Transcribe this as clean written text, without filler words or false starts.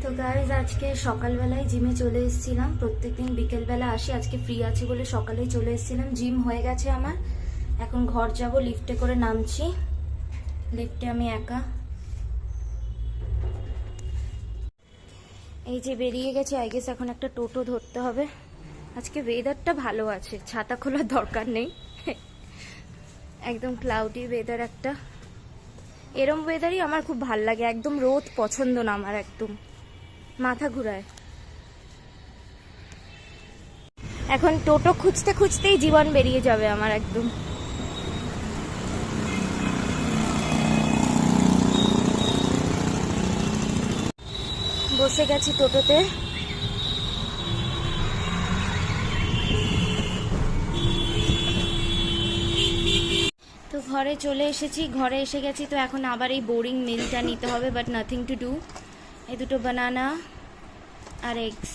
তো গাইজ আজকে সকালবেলায় জিমে চলে এসেছিলাম। প্রত্যেকদিন বিকেলবেলা আসি, আজকে ফ্রি আছি বলে সকালেই চলে এসেছিলাম। জিম হয়ে গেছে আমার, এখন ঘর যাব। লিফটে করে নামছি, লিফটে আমি একা। এই যে বেরিয়ে গেছে, আই গেস এখন একটা টোটো ধরতে হবে। আজকে ওয়েদারটা ভালো আছে, ছাতা খোলার দরকার নেই, একদম ক্লাউডি ওয়েদার একটা। এরম ওয়েদারই আমার খুব ভাল লাগে, একদম রোদ পছন্দ না আমার, একদম মাথা ঘুরায়। এখন টোটো খুঁজতে খুঁজতেই জীবন বেরিয়ে যাবে আমার একদম। বসে গেছি টোটোতে। তো ঘরে চলে এসেছি, ঘরে এসে গেছি। তো এখন আবার এই বোরিং মিলটা নিতে হবে, বাট নাথিং টু ডু। এই দুটো বানানা আর এগস।